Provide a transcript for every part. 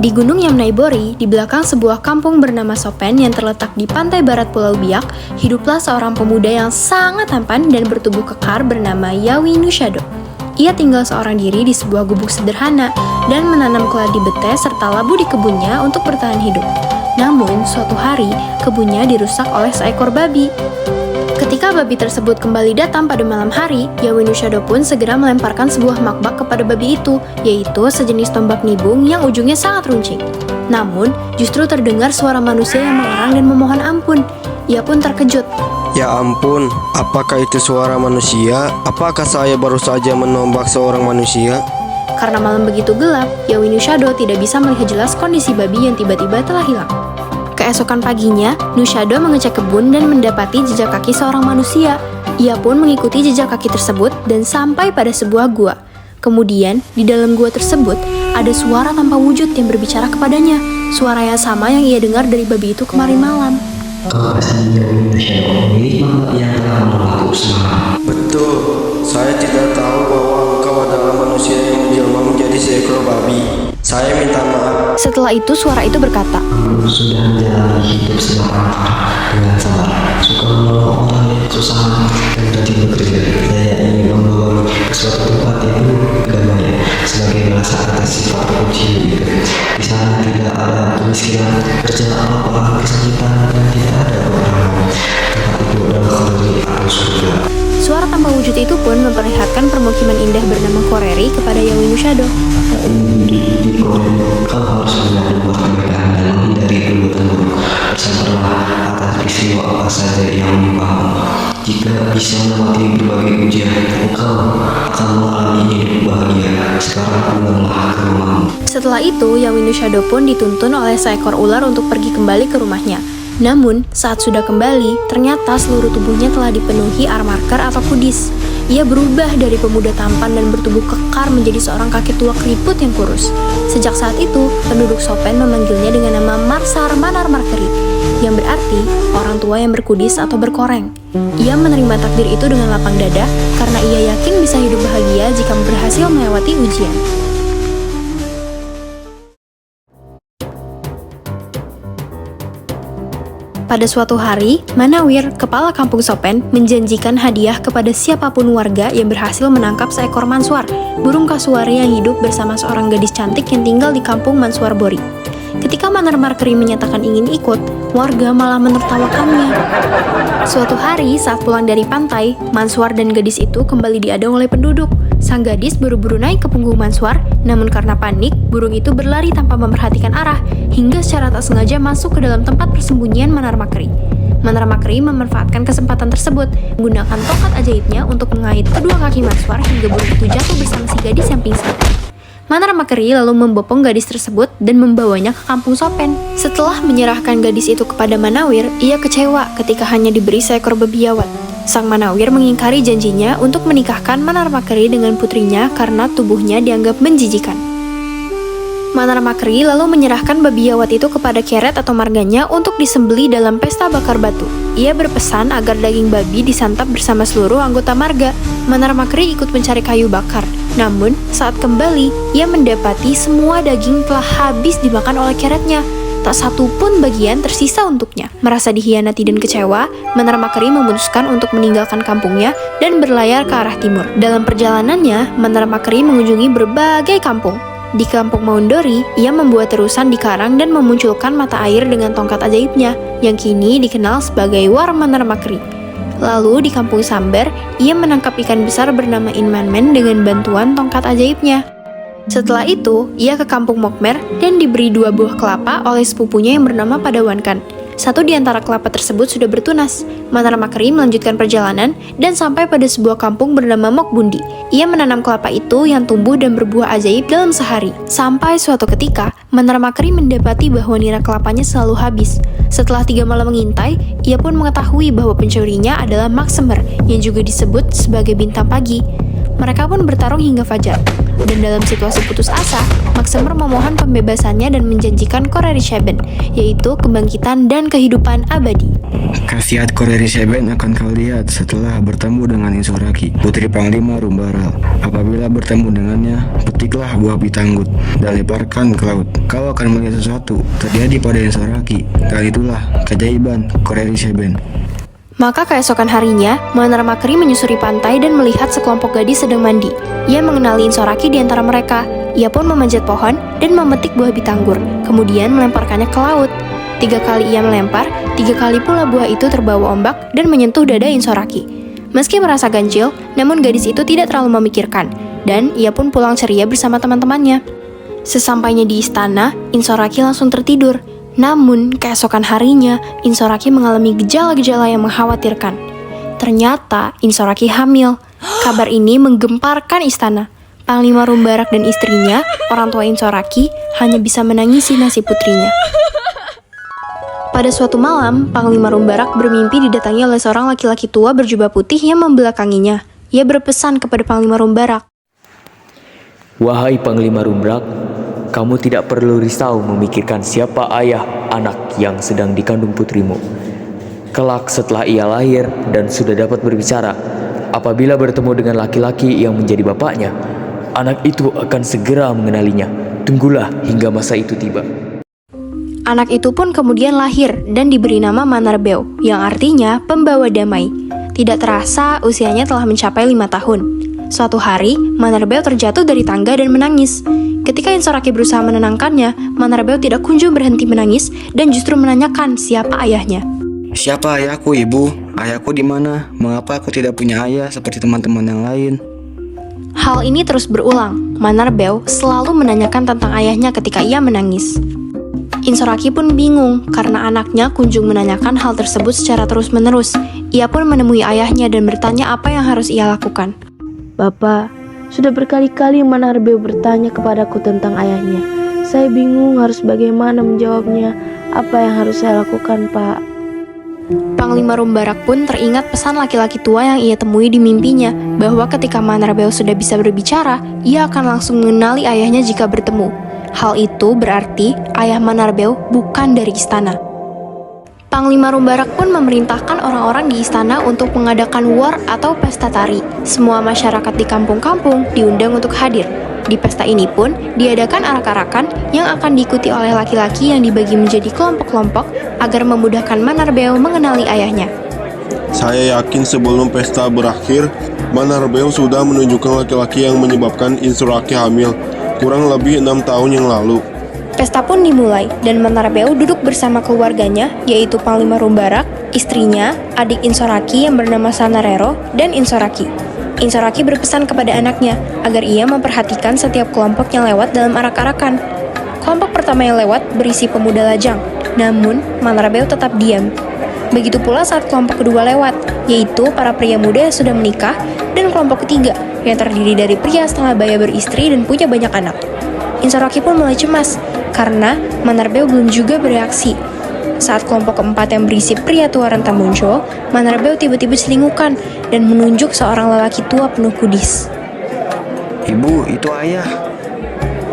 Di Gunung Yamnaibori, di belakang sebuah kampung bernama Sopen yang terletak di pantai barat Pulau Biak, hiduplah seorang pemuda yang sangat tampan dan bertubuh kekar bernama Yawi Nushado. Ia tinggal seorang diri di sebuah gubuk sederhana dan menanam keladi bete serta labu di kebunnya untuk bertahan hidup. Namun, suatu hari, kebunnya dirusak oleh seekor babi. Ketika babi tersebut kembali datang pada malam hari, Yawi Nushado pun segera melemparkan sebuah makbak kepada babi itu, yaitu sejenis tombak nibung yang ujungnya sangat runcing. Namun, justru terdengar suara manusia yang mengarang dan memohon ampun. Ia pun terkejut. Ya ampun, apakah itu suara manusia? Apakah saya baru saja menombak seorang manusia? Karena malam begitu gelap, Yawi Nushado tidak bisa melihat jelas kondisi babi yang tiba-tiba telah hilang. Keesokan paginya, Nushado mengecek kebun dan mendapati jejak kaki seorang manusia. Ia pun mengikuti jejak kaki tersebut dan sampai pada sebuah gua. Kemudian, di dalam gua tersebut, ada suara tanpa wujud yang berbicara kepadanya. Suara yang sama yang ia dengar dari babi itu kemarin malam. Kau pasti Yawi Nushado, milik makhluk yang telah menolongku semalam. Betul, saya tidak tahu bahwa engkau adalah manusia yang menjelma menjadi seekor babi. Saya minta maaf. Setelah itu, suara itu berkata, Aku sudah menjalani hidup sebatang dengan sabar, suka menolong orang yang kesusahan dan rajin bekerja. Saya ingin membawamu ke suatu tempat yang penuh kedamaian sebagai balasan atas sifat terpuji itu. Di sana tidak ada kemiskinan, kerjaan lapangan kesakitan, dan tidak ada peperangan. Tempat itu adalah kalori atau surga. Suara tanpa wujud itu pun memperlihatkan permukiman indah bernama Koreri kepada Yawi Nushado. Tak ingin hidup di Korea, kau harus belajar buat kebaikan dan menghindari perbuatan buruk. Bersabarlah atas peristiwa apa saja yang menimpamu. Jika bisa melewati berbagai ujian, engkau akan mengalami hidup bahagia. Sekarang pulanglah ke rumahmu. Setelah itu, Yawi Nushado pun dituntun oleh seekor ular untuk pergi kembali ke rumahnya. Namun, saat sudah kembali, ternyata seluruh tubuhnya telah dipenuhi armarker atau kudis. Ia berubah dari pemuda tampan dan bertubuh kekar menjadi seorang kakek tua keriput yang kurus. Sejak saat itu, penduduk Sopen memanggilnya dengan nama Marsar Manar Markeri, yang berarti orang tua yang berkudis atau berkoreng. Ia menerima takdir itu dengan lapang dada karena ia yakin bisa hidup bahagia jika berhasil melewati ujian. Pada suatu hari, Manawir, kepala kampung Sopen, menjanjikan hadiah kepada siapapun warga yang berhasil menangkap seekor mansuar, burung kasuari yang hidup bersama seorang gadis cantik yang tinggal di kampung Mansuar Bori. Ketika Manar Markeri menyatakan ingin ikut, warga malah menertawakannya. Suatu hari, saat pulang dari pantai, Mansuar dan gadis itu kembali diadang oleh penduduk. Sang gadis buru-buru naik ke punggung Mansuar, namun karena panik, burung itu berlari tanpa memperhatikan arah, hingga secara tak sengaja masuk ke dalam tempat persembunyian Manar Markeri. Manar Markeri memanfaatkan kesempatan tersebut, menggunakan tongkat ajaibnya untuk mengait kedua kaki Mansuar hingga burung itu jatuh bersama si gadis yang pingsan. Manar Markeri lalu membopong gadis tersebut dan membawanya ke kampung Sopen. Setelah menyerahkan gadis itu kepada Manawir, ia kecewa ketika hanya diberi seekor babiawat. Sang Manawir mengingkari janjinya untuk menikahkan Manar Markeri dengan putrinya karena tubuhnya dianggap menjijikan. Manar Markeri lalu menyerahkan babiawat itu kepada Keret atau marganya untuk disembelih dalam pesta bakar batu. Ia berpesan agar daging babi disantap bersama seluruh anggota marga. Manar Markeri ikut mencari kayu bakar. Namun, saat kembali, ia mendapati semua daging telah habis dimakan oleh Keretnya. Tak satu pun bagian tersisa untuknya. Merasa dihianati dan kecewa, Manar Markeri memutuskan untuk meninggalkan kampungnya dan berlayar ke arah timur. Dalam perjalanannya, Manar Markeri mengunjungi berbagai kampung. Di kampung Maundori, ia membuat terusan di karang dan memunculkan mata air dengan tongkat ajaibnya, yang kini dikenal sebagai War Manar Markeri. Lalu di kampung Samber, ia menangkap ikan besar bernama Inmanmen dengan bantuan tongkat ajaibnya. Setelah itu, ia ke kampung Mokmer dan diberi 2 buah kelapa oleh sepupunya yang bernama Padawankan. Satu di antara kelapa tersebut sudah bertunas. Manar Markeri melanjutkan perjalanan dan sampai pada sebuah kampung bernama Mokbundi. Ia menanam kelapa itu yang tumbuh dan berbuah ajaib dalam sehari. Sampai suatu ketika, Manar Markeri mendapati bahwa nira kelapanya selalu habis. Setelah 3 malam mengintai, ia pun mengetahui bahwa pencurinya adalah Maksemer yang juga disebut sebagai bintang pagi. Mereka pun bertarung hingga fajar. Dan dalam situasi putus asa, Maxemer memohon pembebasannya dan menjanjikan Korerishaben, yaitu kebangkitan dan kehidupan abadi. Khasiat Korerishaben akan kau lihat setelah bertemu dengan Insoraki, putri Panglima Rumbaral. Apabila bertemu dengannya, petiklah buah bitanggut dan lemparkan ke laut. Kau akan melihat sesuatu terjadi pada Insoraki, dan itulah keajaiban Korerishaben. Maka keesokan harinya, Manar Makri menyusuri pantai dan melihat sekelompok gadis sedang mandi. Ia mengenali Insoraki di antara mereka. Ia pun memanjat pohon dan memetik buah bitanggur, kemudian melemparkannya ke laut. 3 kali ia melempar, 3 kali pula buah itu terbawa ombak dan menyentuh dada Insoraki. Meski merasa ganjil, namun gadis itu tidak terlalu memikirkan, dan ia pun pulang ceria bersama teman-temannya. Sesampainya di istana, Insoraki langsung tertidur. Namun, keesokan harinya, Insoraki mengalami gejala-gejala yang mengkhawatirkan. Ternyata, Insoraki hamil. Kabar ini menggemparkan istana. Panglima Rumbarak dan istrinya, orang tua Insoraki, hanya bisa menangisi nasib putrinya. Pada suatu malam, Panglima Rumbarak bermimpi didatangi oleh seorang laki-laki tua berjubah putih yang membelakanginya. Ia berpesan kepada Panglima Rumbarak. Wahai Panglima Rumbarak, kamu tidak perlu risau memikirkan siapa ayah anak yang sedang dikandung putrimu. Kelak setelah ia lahir dan sudah dapat berbicara, apabila bertemu dengan laki-laki yang menjadi bapaknya, anak itu akan segera mengenalinya. Tunggulah hingga masa itu tiba. Anak itu pun kemudian lahir dan diberi nama Manarbeo, yang artinya pembawa damai. Tidak terasa usianya telah mencapai 5 tahun. Suatu hari, Manarbeo terjatuh dari tangga dan menangis. Ketika Insoraki berusaha menenangkannya, Manarbeo tidak kunjung berhenti menangis dan justru menanyakan siapa ayahnya. Siapa ayahku, Ibu? Ayahku di mana? Mengapa aku tidak punya ayah seperti teman-teman yang lain? Hal ini terus berulang. Manarbeo selalu menanyakan tentang ayahnya ketika ia menangis. Insoraki pun bingung karena anaknya kunjung menanyakan hal tersebut secara terus-menerus. Ia pun menemui ayahnya dan bertanya apa yang harus ia lakukan. Bapak, sudah berkali-kali Manarbeo bertanya kepadaku tentang ayahnya. Saya bingung harus bagaimana menjawabnya. Apa yang harus saya lakukan, Pak? Panglima Rumbarak pun teringat pesan laki-laki tua yang ia temui di mimpinya, bahwa ketika Manarbeo sudah bisa berbicara, ia akan langsung mengenali ayahnya jika bertemu. Hal itu berarti ayah Manarbeo bukan dari istana. Panglima Rumbarak pun memerintahkan orang-orang di istana untuk mengadakan war atau pesta tari. Semua masyarakat di kampung-kampung diundang untuk hadir. Di pesta ini pun diadakan arak-arakan yang akan diikuti oleh laki-laki yang dibagi menjadi kelompok-kelompok agar memudahkan Manarbeo mengenali ayahnya. Saya yakin sebelum pesta berakhir, Manarbeo sudah menunjukkan laki-laki yang menyebabkan Insoraki hamil, kurang lebih 6 tahun yang lalu. Pesta pun dimulai, dan Manarbeo duduk bersama keluarganya, yaitu Panglima Rumbarak, istrinya, adik Insoraki yang bernama Sanarero, dan Insoraki. Insoraki berpesan kepada anaknya agar ia memperhatikan setiap kelompok yang lewat dalam arak-arakan. Kelompok pertama yang lewat berisi pemuda lajang, namun Manarbeo tetap diam. Begitu pula saat kelompok kedua lewat, yaitu para pria muda yang sudah menikah, dan kelompok ketiga yang terdiri dari pria setengah baya beristri dan punya banyak anak. Insoraki pun mulai cemas, karena Manarbeo belum juga bereaksi. Saat kelompok keempat yang berisi pria tua renta muncul, Manarbeo tiba-tiba selingukan dan menunjuk seorang lelaki tua penuh kudis. Ibu, itu ayah.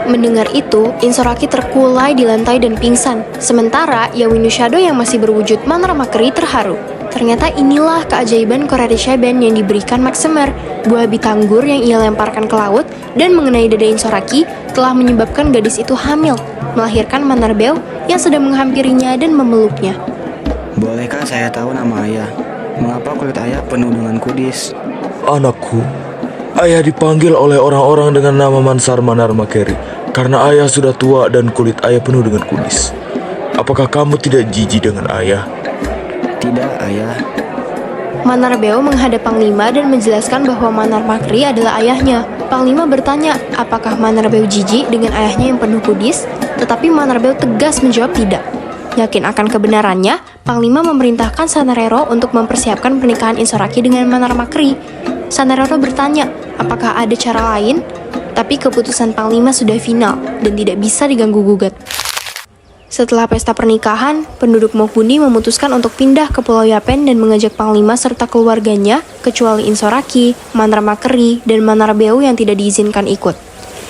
Mendengar itu, Insoraki terkulai di lantai dan pingsan. Sementara Yawinu Shadow yang masih berwujud Manar Makri terharu. Ternyata inilah keajaiban Korerishaben yang diberikan Maxemer. Buah bitanggur yang ia lemparkan ke laut dan mengenai dada Insoraki telah menyebabkan gadis itu hamil, melahirkan Manarbeo yang sedang menghampirinya dan memeluknya. Bolehkah saya tahu nama ayah? Mengapa kulit ayah penuh dengan kudis? Anakku, ayah dipanggil oleh orang-orang dengan nama Mansar Manar Makeri karena ayah sudah tua dan kulit ayah penuh dengan kudis. Apakah kamu tidak jijik dengan ayah? Tidak, ayah. Manarbeo menghadap Panglima dan menjelaskan bahwa Manar Makri adalah ayahnya. Panglima bertanya apakah Manarbeo jijik dengan ayahnya yang penuh kudis, tetapi Manarbeo tegas menjawab tidak. Yakin akan kebenarannya, Panglima memerintahkan Sanarero untuk mempersiapkan pernikahan Insoraki dengan Manar Makri. Sanarero bertanya apakah ada cara lain, tapi keputusan Panglima sudah final dan tidak bisa diganggu-gugat. Setelah pesta pernikahan, penduduk Mokuni memutuskan untuk pindah ke Pulau Yapen dan mengajak Panglima serta keluarganya, kecuali Insoraki, Manar Makri, dan Manarbeo yang tidak diizinkan ikut.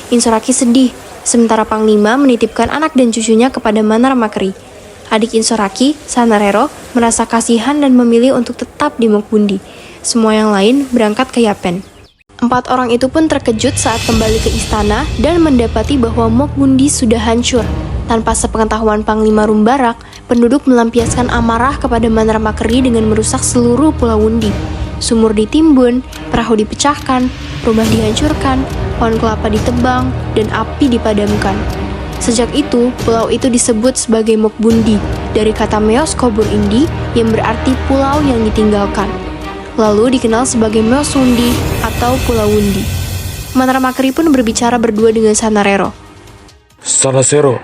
Insoraki sedih, sementara Panglima menitipkan anak dan cucunya kepada Manaramakeri. Adik Insoraki, Sanarero, merasa kasihan dan memilih untuk tetap di Mokbundi. Semua yang lain berangkat ke Yapen. 4 orang itu pun terkejut saat kembali ke istana dan mendapati bahwa Mokbundi sudah hancur. Tanpa sepengetahuan Panglima Rumbarak, penduduk melampiaskan amarah kepada Manaramakeri dengan merusak seluruh Pulau Wundi. Sumur ditimbun, perahu dipecahkan, rumah dihancurkan, pohon kelapa ditebang, dan api dipadamkan. Sejak itu, pulau itu disebut sebagai Mokbundi, dari kata Meos Kobur Indi yang berarti pulau yang ditinggalkan. Lalu dikenal sebagai Meos Wundi atau Pulau Wundi. Manaramakeri pun berbicara berdua dengan Sanarero. Sanasero,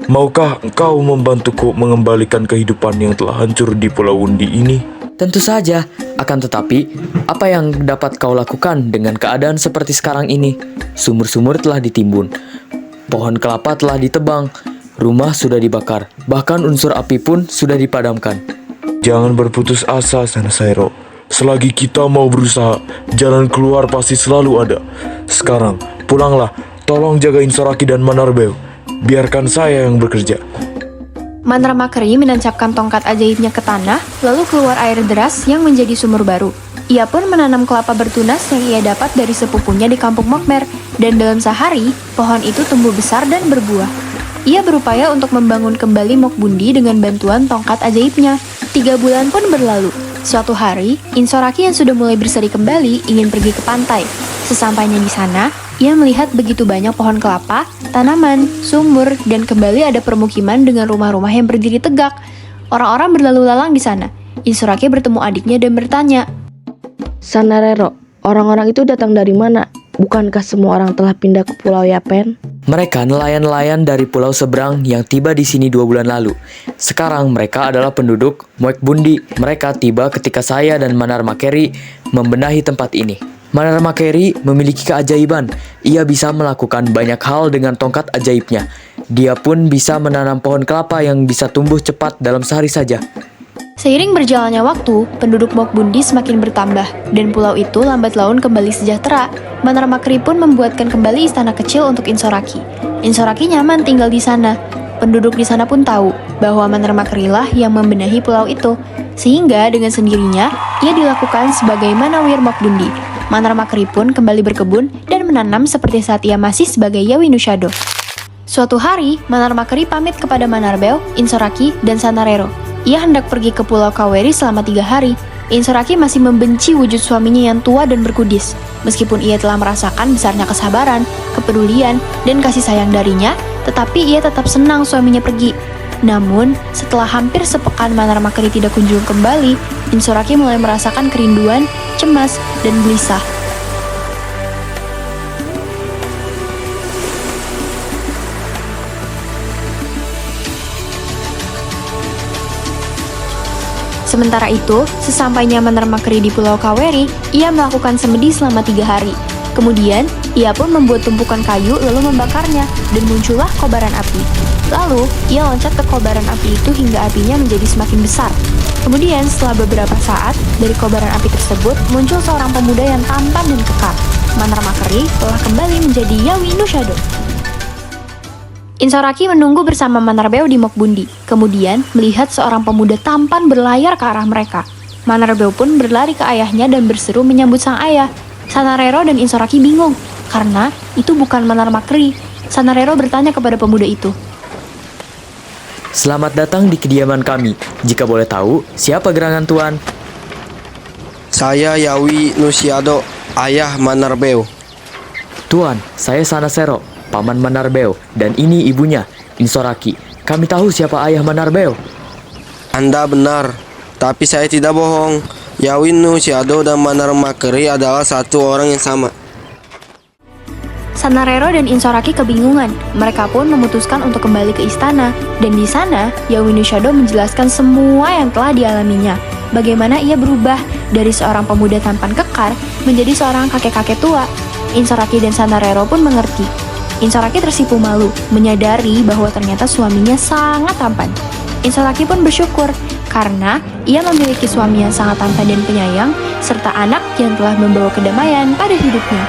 maukah engkau membantuku mengembalikan kehidupan yang telah hancur di Pulau Wundi ini? Tentu saja, akan tetapi, apa yang dapat kau lakukan dengan keadaan seperti sekarang ini? Sumur-sumur telah ditimbun, pohon kelapa telah ditebang, rumah sudah dibakar, bahkan unsur api pun sudah dipadamkan. Jangan berputus asa, Sanasero. Selagi kita mau berusaha, jalan keluar pasti selalu ada. Sekarang, pulanglah. Tolong jaga Insoraki dan Manarbeo. Biarkan saya yang bekerja. Manaramakeri menancapkan tongkat ajaibnya ke tanah, lalu keluar air deras yang menjadi sumur baru. Ia pun menanam kelapa bertunas yang ia dapat dari sepupunya di kampung Mokmer, dan dalam sehari, pohon itu tumbuh besar dan berbuah. Ia berupaya untuk membangun kembali Mokbundi dengan bantuan tongkat ajaibnya. 3 bulan pun berlalu. Suatu hari, Insoraki yang sudah mulai berseri kembali ingin pergi ke pantai. Sesampainya di sana, ia melihat begitu banyak pohon kelapa, tanaman, sumur, dan kembali ada permukiman dengan rumah-rumah yang berdiri tegak. Orang-orang berlalu lalang di sana. Insoraki bertemu adiknya dan bertanya, Sanarero, orang-orang itu datang dari mana? Bukankah semua orang telah pindah ke Pulau Yapen? Mereka nelayan-nelayan dari pulau seberang yang tiba di sini 2 bulan lalu. Sekarang mereka adalah penduduk Mokbundi. Mereka tiba ketika saya dan Manaramakeri membenahi tempat ini. Manaramakeri memiliki keajaiban. Ia bisa melakukan banyak hal dengan tongkat ajaibnya. Dia pun bisa menanam pohon kelapa yang bisa tumbuh cepat dalam sehari saja. Seiring berjalannya waktu, penduduk Mokbundi semakin bertambah, dan pulau itu lambat laun kembali sejahtera. Manaramakeri pun membuatkan kembali istana kecil untuk Insoraki. Insoraki nyaman tinggal di sana. Penduduk di sana pun tahu bahwa Manaramakeri lah yang membenahi pulau itu, sehingga dengan sendirinya ia dilakukan sebagai Manawir Mokbundi. Manaramakeri pun kembali berkebun dan menanam seperti saat ia masih sebagai Yawi Nushado. Suatu hari, Manaramakeri pamit kepada Manarbeo, Insoraki, dan Sanarero. Ia hendak pergi ke Pulau Kaweri selama 3 hari. Insoraki masih membenci wujud suaminya yang tua dan berkudis. Meskipun ia telah merasakan besarnya kesabaran, kepedulian, dan kasih sayang darinya, tetapi ia tetap senang suaminya pergi. Namun, setelah hampir sepekan Manaramakeri tidak kunjung kembali, Insoraki mulai merasakan kerinduan, cemas, dan gelisah. Sementara itu, sesampainya Manaramakeri di Pulau Kaweri, ia melakukan semedi selama 3 hari. Kemudian, ia pun membuat tumpukan kayu lalu membakarnya, dan muncullah kobaran api. Lalu, ia loncat ke kobaran api itu hingga apinya menjadi semakin besar. Kemudian, setelah beberapa saat, dari kobaran api tersebut muncul seorang pemuda yang tampan dan kekar. Manaramakeri telah kembali menjadi Yawi Nushado. Insoraki menunggu bersama Manarbeo di Mokbundi, kemudian melihat seorang pemuda tampan berlayar ke arah mereka. Manarbeo pun berlari ke ayahnya dan berseru menyambut sang ayah. Sanarero dan Insoraki bingung, karena itu bukan Manaramakeri. Sanarero bertanya kepada pemuda itu, Selamat datang di kediaman kami. Jika boleh tahu, siapa gerangan Tuan? Saya Yawi Nushado, ayah Manarbeo. Tuan, saya Sanasero, paman Manarbeo, dan ini ibunya, Insoraki. Kami tahu siapa ayah Manarbeo. Anda benar, tapi saya tidak bohong. Yawi Nushado dan Manaramakeri adalah satu orang yang sama. Sanarero dan Insoraki kebingungan. Mereka pun memutuskan untuk kembali ke istana. Dan di sana, Yawi Nushado menjelaskan semua yang telah dialaminya. Bagaimana ia berubah dari seorang pemuda tampan kekar menjadi seorang kakek-kakek tua. Insoraki dan Sanarero pun mengerti. Insoraki tersipu malu, menyadari bahwa ternyata suaminya sangat tampan. Insoraki pun bersyukur karena ia memiliki suami yang sangat tampan dan penyayang, serta anak yang telah membawa kedamaian pada hidupnya.